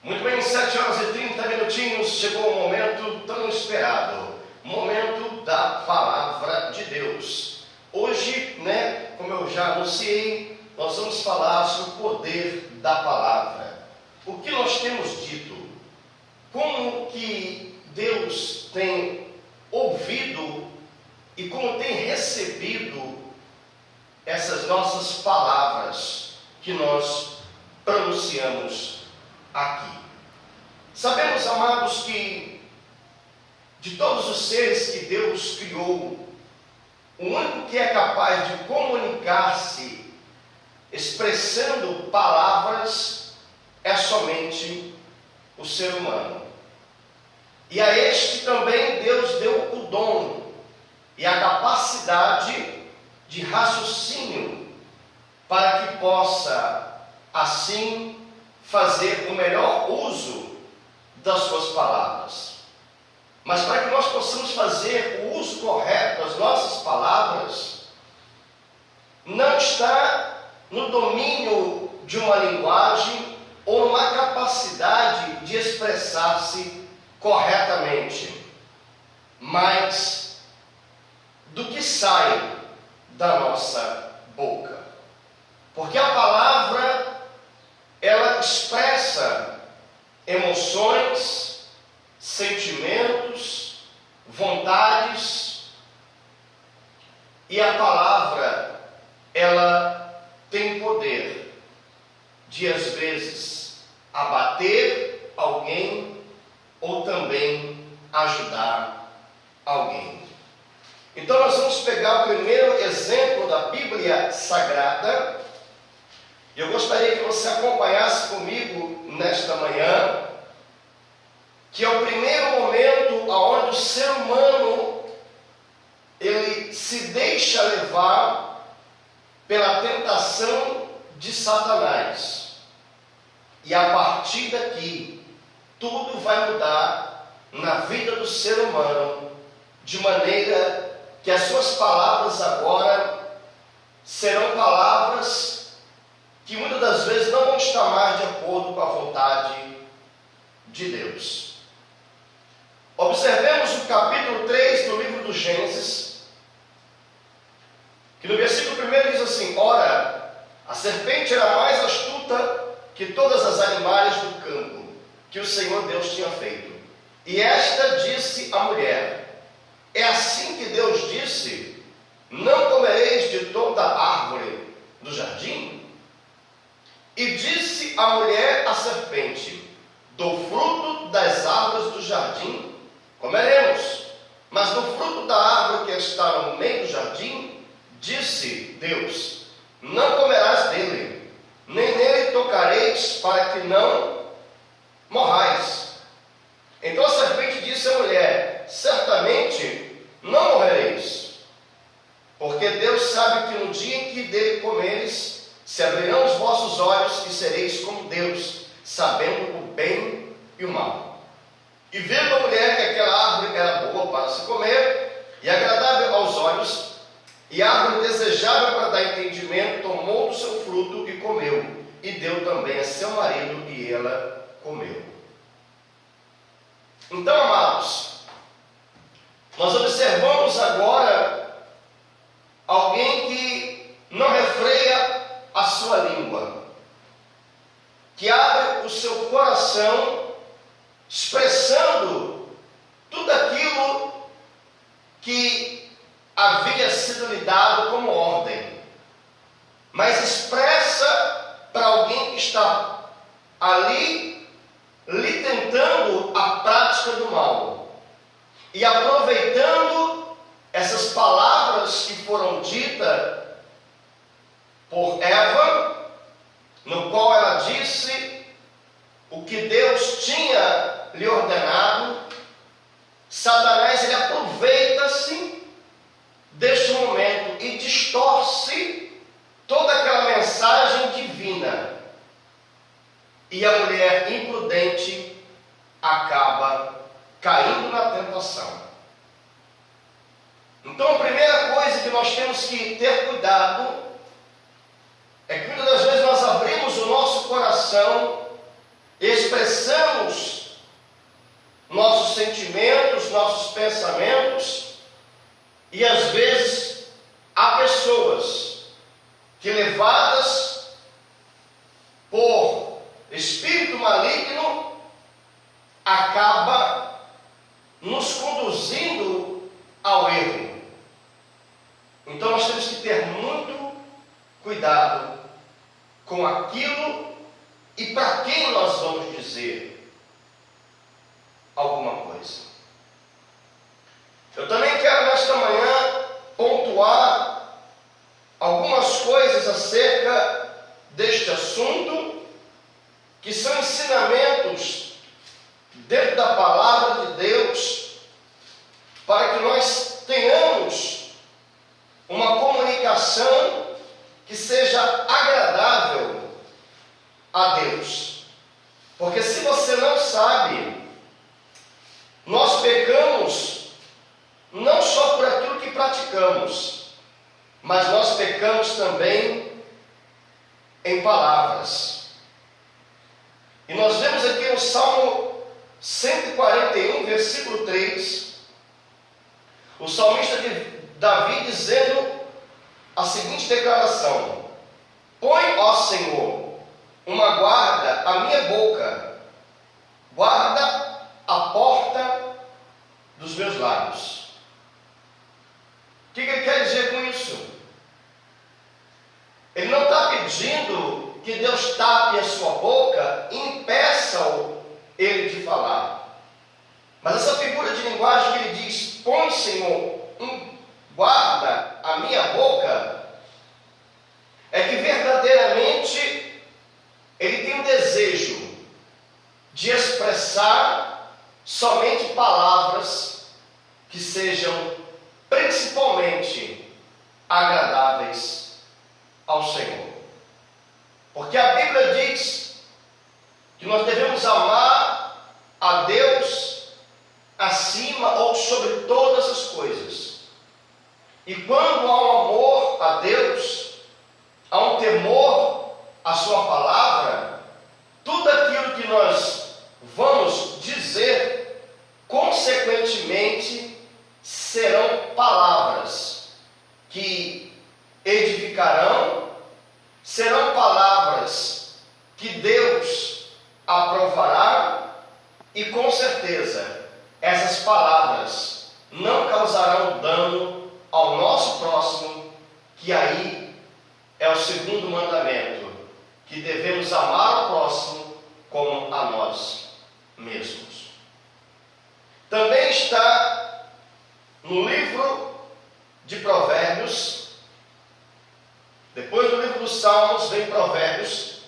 Muito bem, 7 horas e 30 minutinhos, chegou o momento tão esperado, o momento da Palavra de Deus. Hoje, como eu já anunciei, nós vamos falar sobre o poder da palavra. O que nós temos dito, como que Deus tem ouvido e como tem recebido essas nossas palavras que nós pronunciamos aqui. Sabemos, amados, que de todos os seres que Deus criou, o único que é capaz de comunicar-se expressando palavras é somente o ser humano. E a este também Deus deu o dom e a capacidade de raciocínio para que possa assim fazer o melhor uso das suas palavras. Mas para que nós possamos fazer o uso correto das nossas palavras, não está no domínio de uma linguagem ou numa capacidade de expressar-se corretamente, mas do que sai da nossa boca. Porque a palavra, ela expressa emoções, sentimentos, vontades, e a palavra, ela tem poder de às vezes abater alguém ou também ajudar alguém. Então nós vamos pegar o primeiro exemplo da Bíblia Sagrada. Eu gostaria que você acompanhasse comigo nesta manhã, que é o primeiro momento onde o ser humano ele se deixa levar pela tentação de Satanás. E a partir daqui, tudo vai mudar na vida do ser humano, de maneira que as suas palavras agora serão palavras que muitas das vezes não vão estar mais de acordo com a vontade de Deus. Observemos o capítulo 3 do livro do Gênesis, que no versículo 1 diz assim: Ora, a serpente era mais astuta que todas as animais do campo que o Senhor Deus tinha feito. E esta disse à mulher: É assim que Deus disse: Não comereis de toda árvore do jardim? E disse a mulher à serpente: Do fruto das árvores do jardim comeremos, mas do fruto da árvore que está no meio do jardim, disse Deus: Não comerás dele, nem nele tocareis, para que não morrais. Então a serpente disse à mulher: Certamente não morrereis, porque Deus sabe que no dia em que dele comeres, se abrirão os vossos olhos e sereis como Deus, sabendo o bem e o mal. E vendo a mulher que aquela árvore era boa para se comer, e agradável aos olhos, e árvore desejável para dar entendimento, tomou do seu fruto e comeu, e deu também a seu marido, e ela comeu. Então, amados, nós observamos agora alguém que não refreia a sua língua, que abre o seu coração, expressando tudo aquilo que havia sido lhe dado como ordem, mas expressa para alguém que está ali lhe tentando a prática do mal, e aproveitando essas palavras que foram ditas por Eva, no qual ela disse o que Deus tinha lhe ordenado. Satanás ele aproveita-se deste momento e distorce toda aquela mensagem divina, e a mulher imprudente acaba caindo na tentação. Então a primeira coisa que nós temos que ter cuidado é que muitas das vezes nós abrimos o nosso coração expressando pensamentos, e às vezes há pessoas que, levadas por espírito maligno, acaba nos conduzindo ao erro. Então nós temos que ter muito cuidado com aquilo e para quem nós vamos dizer alguma coisa. Eu também quero nesta manhã pontuar algumas coisas acerca deste assunto, que são ensinamentos dentro da palavra de Deus, para que nós tenhamos uma comunicação que seja agradável a Deus. Porque se você não sabe, nós pecamos não só por aquilo que praticamos, mas nós pecamos também em palavras. E nós vemos aqui no Salmo 141, versículo 3, o salmista Davi dizendo a seguinte declaração: põe, ó Senhor, uma guarda à minha boca, guarda a porta dos meus lábios. O que ele quer dizer com isso? Ele não está pedindo que Deus tape a sua boca e impeça-o ele de falar. Mas essa figura de linguagem que ele diz, põe, Senhor, guarda a minha boca, é que verdadeiramente ele tem o desejo de expressar somente palavras que sejam principalmente agradáveis ao Senhor. Porque a Bíblia diz que nós devemos amar a Deus acima ou sobre todas as coisas. E quando há um amor a Deus, há um temor à sua palavra, tudo aquilo que nós vamos dizer, consequentemente, serão palavras que edificarão, serão palavras que Deus aprovará, e com certeza essas palavras não causarão dano ao nosso próximo, que aí é o segundo mandamento, que devemos amar o próximo como a nós mesmos. Também está no livro de Provérbios, depois do livro dos Salmos vem Provérbios,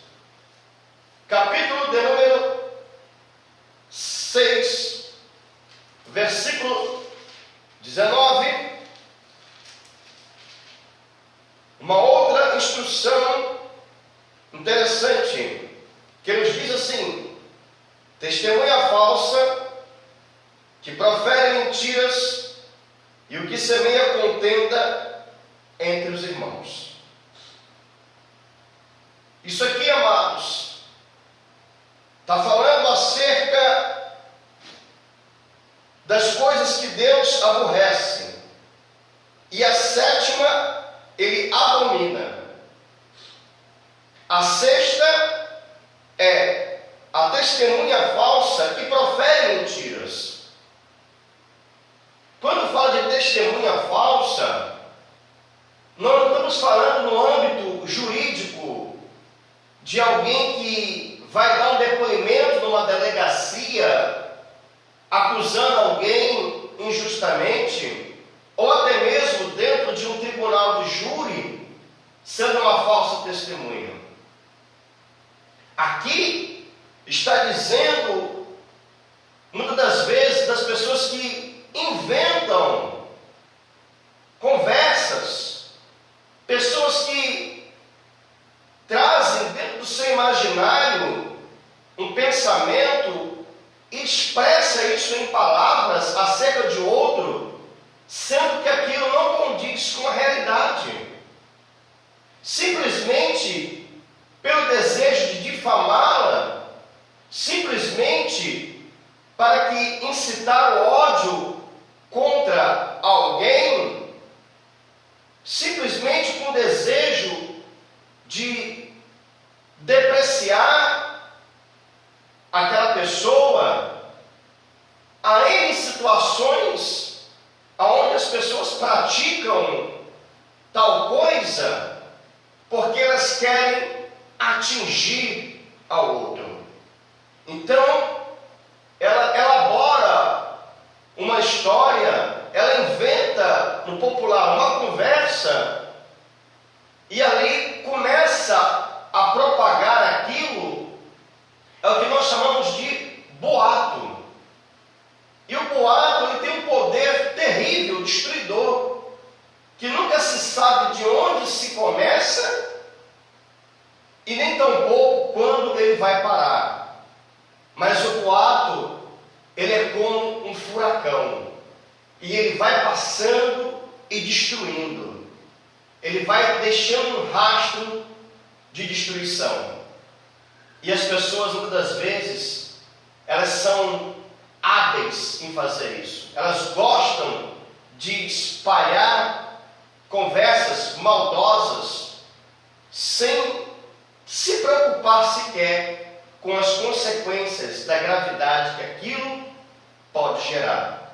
capítulo de número 6, versículo 19, uma outra instrução interessante, que nos diz assim: testemunha falsa, que profere mentiras, e o que semeia contenda entre os irmãos. Isso aqui, amados, está falando acerca das coisas que Deus aborrece, e a sétima ele abomina. A sexta é a testemunha falsa que profere mentiras. Quando fala de testemunha falsa, nós não estamos falando no âmbito jurídico de alguém que vai dar um depoimento numa delegacia acusando alguém injustamente, ou até mesmo dentro de um tribunal de júri, sendo uma falsa testemunha. Aqui está dizendo, muitas das vezes, das pessoas que inventam conversas, pessoas que trazem dentro do seu imaginário um pensamento e expressa isso em palavras acerca de outro, sendo que aquilo não condiz com a realidade. Simplesmente pelo desejo de difamá-la, simplesmente para que incitar o ódio depreciar aquela pessoa. Há N situações onde as pessoas praticam tal coisa porque elas querem atingir ao outro. Então, ela elabora uma história, ela inventa no popular uma conversa e ali começa a propagar aquilo. É o que nós chamamos de boato. E o boato ele tem um poder terrível, destruidor, que nunca se sabe de onde se começa e nem tampouco quando ele vai parar. Mas o boato, ele é como um furacão, e ele vai passando e destruindo. Ele vai deixando um rastro de destruição. E as pessoas, muitas das vezes, elas são hábeis em fazer isso. Elas gostam de espalhar conversas maldosas sem se preocupar sequer com as consequências da gravidade que aquilo pode gerar.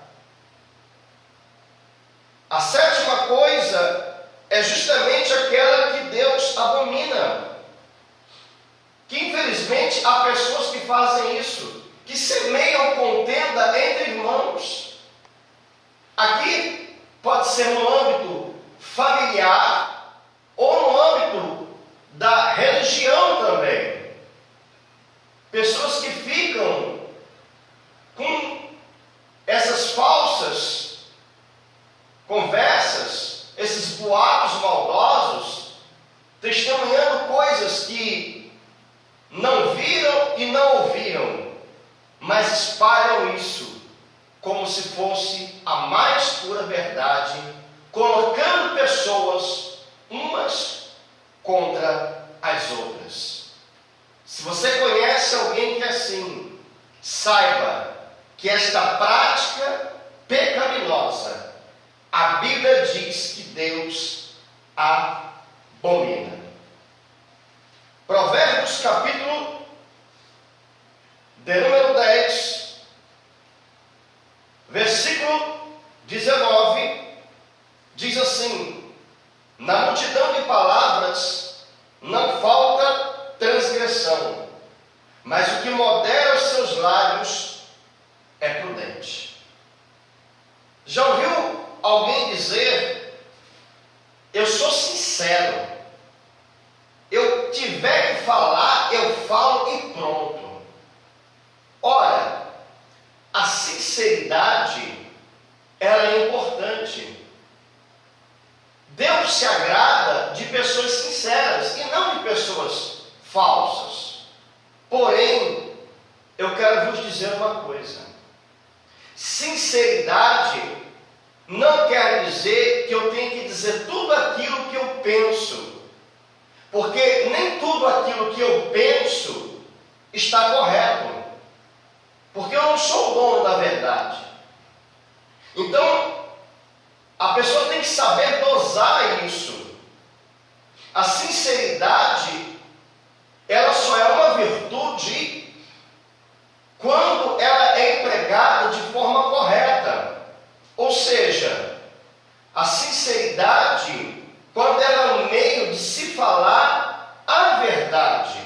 A sétima coisa é justamente aquela que Deus abomina. Que infelizmente há pessoas que fazem isso, que semeiam contenda entre irmãos. Aqui pode ser no âmbito familiar ou no âmbito da religião também. Pessoas que ficam com essas falsas conversas, esses boatos maldosos, testemunhando coisas que não viram e não ouviram, mas espalham isso como se fosse a mais pura verdade, colocando pessoas umas contra as outras. Se você conhece alguém que é assim, saiba que esta prática pecaminosa, a Bíblia diz que Deus abomina. Provérbios capítulo de número 10, versículo 19, diz assim: na multidão de palavras não falta transgressão, mas o que modera os seus lábios é prudente. Já ouviu alguém dizer: eu sou sincero, eu tiver que falar, eu falo e pronto? Ora, a sinceridade, ela é importante. Deus se agrada de pessoas sinceras e não de pessoas falsas. Porém, eu quero vos dizer uma coisa: sinceridade não quer dizer que eu tenho que dizer tudo aquilo que eu penso, porque nem tudo aquilo que eu penso está correto, porque eu não sou o dono da verdade. Então, a pessoa tem que saber dosar isso. A sinceridade, ela só é uma virtude quando ela é empregada de forma correta. Ou seja, a sinceridade, quando ela é um meio de se falar a verdade.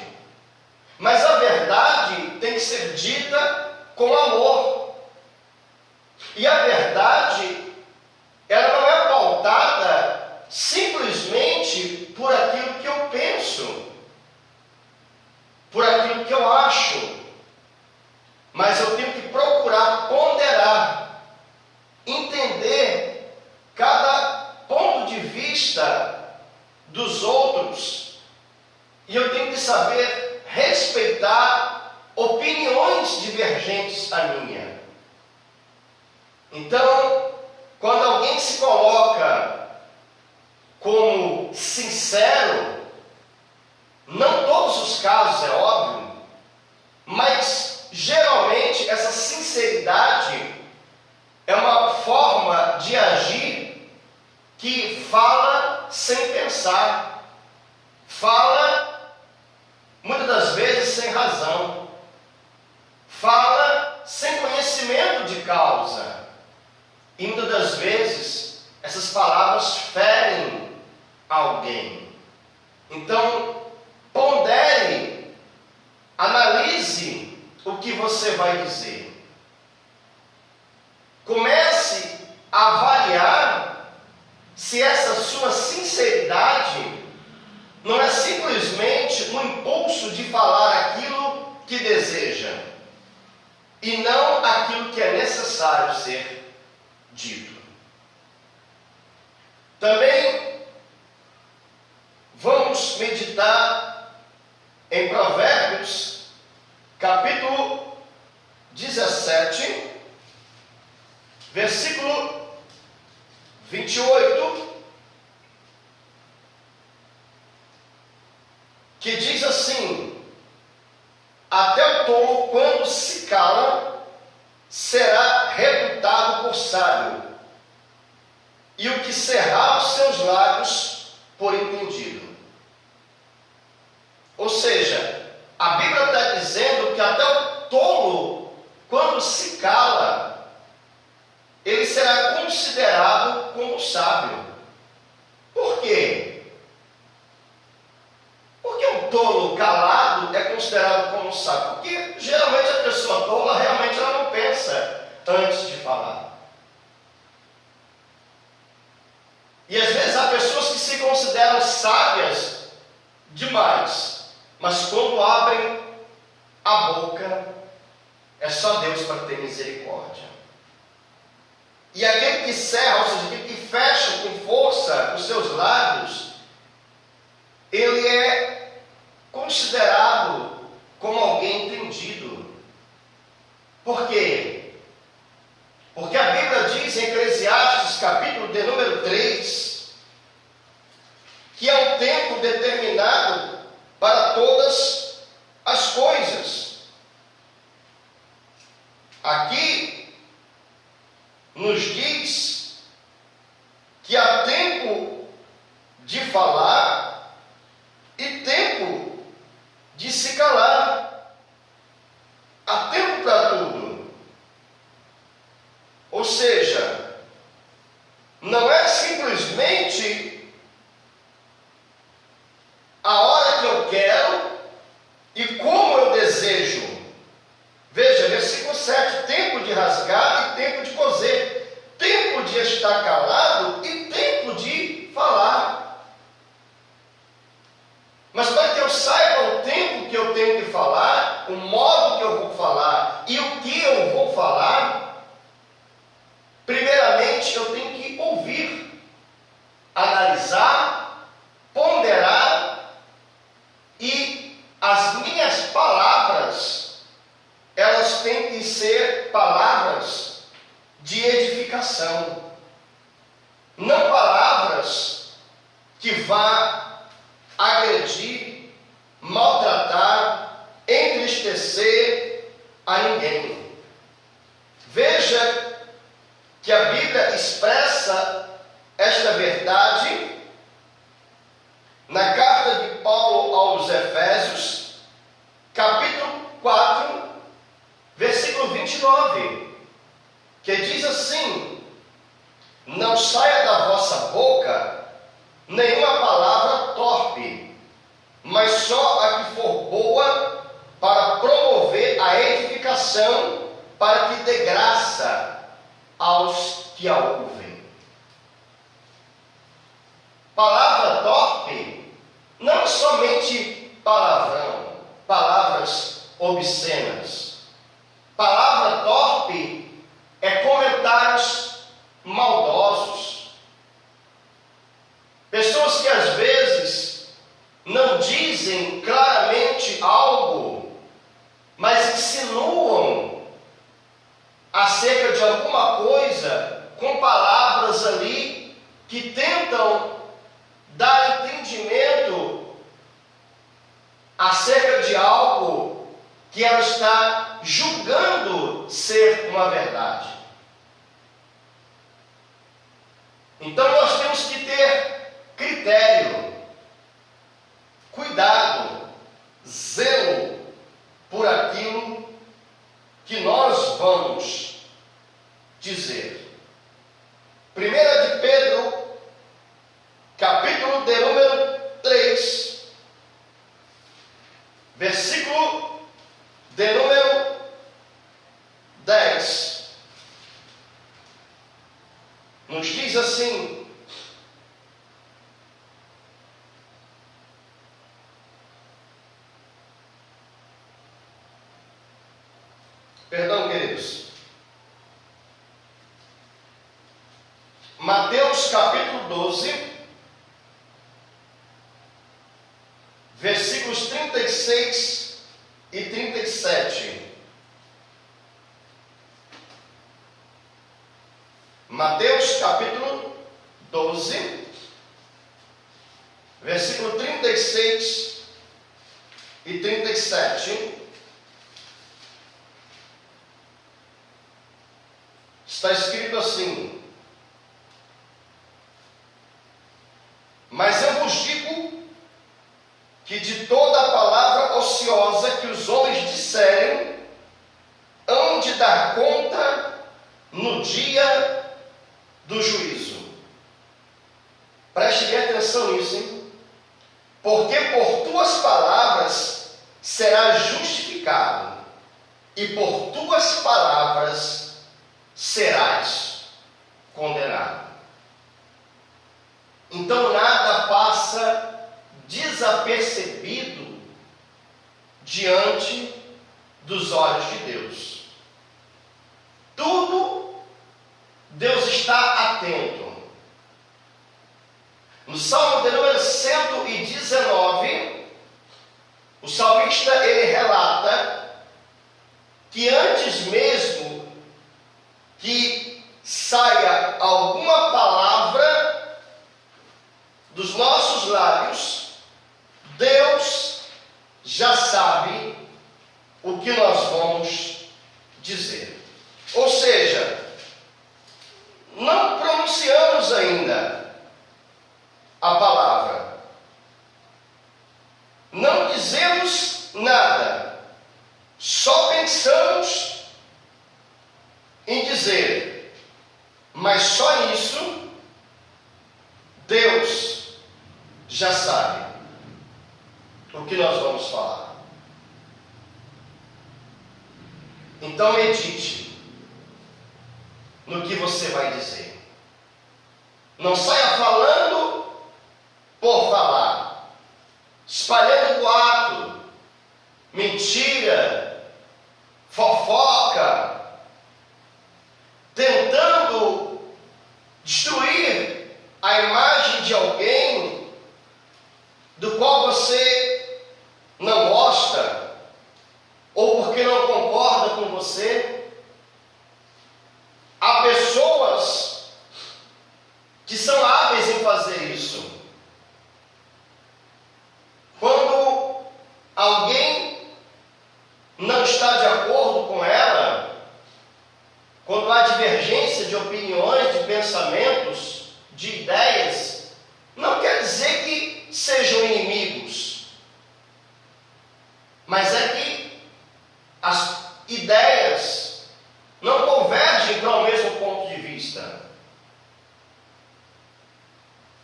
Mas a verdade tem que ser dita com amor. E a verdade, ela não é pautada simplesmente por aquilo que eu penso, por aquilo que eu acho. Mas eu tenho que procurar ponderar, entender cada ponto de vista dos outros. E eu tenho que saber respeitar opiniões divergentes à minha. Então, quando alguém se coloca como sincero, não todos os casos, é óbvio, mas geralmente essa sinceridade é uma forma de agir que fala sem pensar, fala você vai dizer. Comece a avaliar se essa sua sinceridade não é simplesmente um impulso de falar aquilo que deseja e não aquilo que é necessário ser dito. Também vamos meditar em Provérbios, capítulo 17, versículo 28, que diz assim: até o tolo, quando se cala, será reputado por sábio, e o que cerrar os seus lábios por entendido. Ou seja, a Bíblia está dizendo que até o tolo, quando se cala, ele será considerado como sábio. Por quê? Porque um tolo calado é considerado como sábio? Porque geralmente a pessoa tola realmente ela não pensa antes de falar. E às vezes há pessoas que se consideram sábias demais, mas quando abrem a boca, é só Deus para ter misericórdia. E aquele que cerra, ou seja, aquele que fecha com força os seus lábios, ele é considerado como alguém entendido. Por quê? Porque a Bíblia diz em Eclesiastes, capítulo de número 3, que é um tempo determinado para todas as coisas. Aqui nos diz que há tempo de falar e tempo de se calar. Há tempo para tudo. Ou seja, não é simplesmente a hora que eu quero e como eu desejo. Veja, versículo 7, tempo de rasgar e tempo de coser, tempo de estar calado e tempo de falar. Mas para que eu saiba o tempo que eu tenho que falar, o modo que eu vou falar e o que eu vou falar, primeiramente eu tenho que ouvir, analisar, ponderar, e as minhas palavras, elas têm que ser palavras de edificação, não palavras que vá agredir, maltratar, entristecer a ninguém. Veja que a Bíblia expressa esta verdade na carta de Paulo aos Efésios, capítulo 4, versículo 29, que diz assim: não saia da vossa boca nenhuma palavra torpe, mas só a que for boa para promover a edificação, para que dê graça aos que a ouvem. Palavra torpe não é somente palavrão, palavras obscenas. Palavra torpe é comentários maldosos. Pessoas que às vezes não dizem claramente algo, mas insinuam acerca de alguma coisa com palavras ali que tentam dar entendimento acerca de algo que ela está julgando ser uma verdade. Então nós temos que ter critério, cuidado, zelo por aquilo que nós vamos dizer. 1 de Pedro, capítulo de número 3, versículo de número nos diz assim: perdão, queridos. Mateus capítulo 12, versículos 36 e 37. Mateus capítulo 12, versículo 36 e 37. Está escrito assim: mas eu vos digo que de toda a palavra ociosa que os homens disserem, hão de dar conta no dia do juízo. Preste bem atenção nisso, hein? Porque por tuas palavras serás justificado, e por tuas palavras serás condenado. Então nada passa desapercebido diante dos olhos de Deus. Tudo Deus está atento. No Salmo de número 119, o salmista ele relata que antes mesmo que saia alguma palavra dos nossos lábios, Deus já sabe o que nós vamos dizer. Ou seja, não pronunciamos ainda a palavra, não dizemos nada, só pensamos em dizer, mas só nisso Deus já sabe o que nós vamos falar. Então medite no que você vai dizer. Não saia falando por falar, espalhando boato, mentira, fofoca, tentando destruir a imagem de alguém do qual você não gosta, ou porque não concorda com você. Há pessoas que são hábeis em fazer isso. Quando alguém não está de acordo com ela, quando há divergência de opiniões, de pensamentos, de ideias, não quer dizer que sejam inimigos, mas é que as ideias não convergem para o mesmo ponto de vista.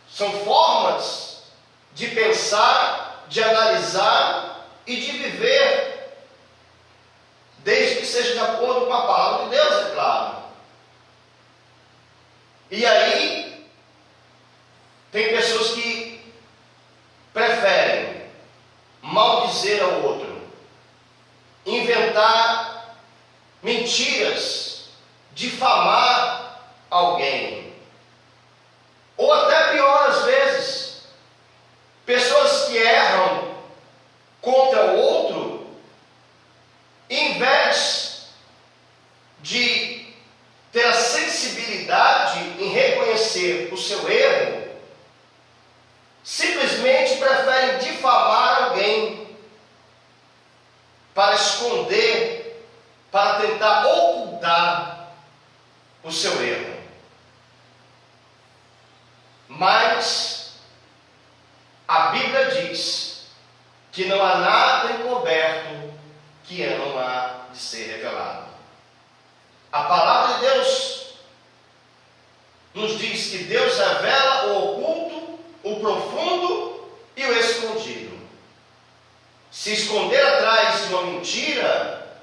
São formas de pensar, de analisar e de viver, desde que seja de acordo com a palavra de Deus, é claro. E aí, tem pessoas que preferem maldizer ao outro, inventar mentiras, difamar alguém, ou até pior às vezes, pessoas que erram contra o outro, em vez de ter a sensibilidade em reconhecer o seu erro, simplesmente preferem difamar alguém para esconder, para tentar ocultar o seu erro. Mas a Bíblia diz que não há nada encoberto que não há de ser revelado. A palavra de Deus nos diz que Deus revela o oculto, o profundo e o escondido. Se esconder atrás de uma mentira,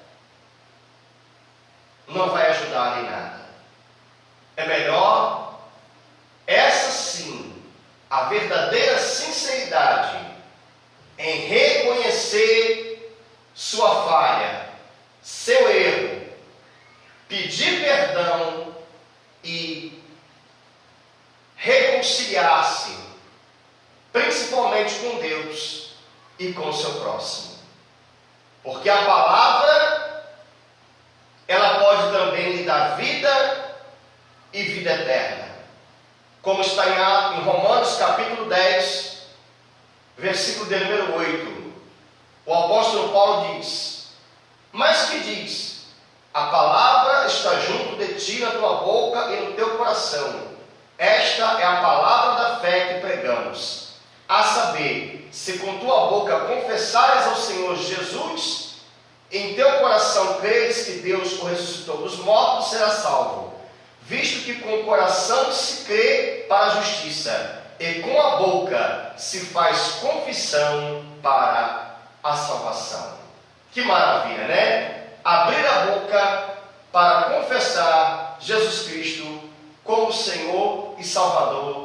não vai ajudar em nada. É melhor a verdadeira sinceridade em reconhecer sua falha, seu erro, pedir perdão e reconciliar-se, principalmente com Deus e com o seu próximo. Porque a palavra, ela pode também lhe dar vida e vida eterna. Como está em Romanos capítulo 10, versículo de número 8. O apóstolo Paulo diz: mas que diz? A palavra está junto de ti, na tua boca e no teu coração. Esta é a palavra da fé que pregamos. A saber, se com tua boca confessares ao Senhor Jesus, em teu coração creres que Deus o ressuscitou dos mortos, serás salvo. Visto que com o coração se crê para a justiça, e com a boca se faz confissão para a salvação. Que maravilha, né? Abrir a boca para confessar Jesus Cristo como Senhor e Salvador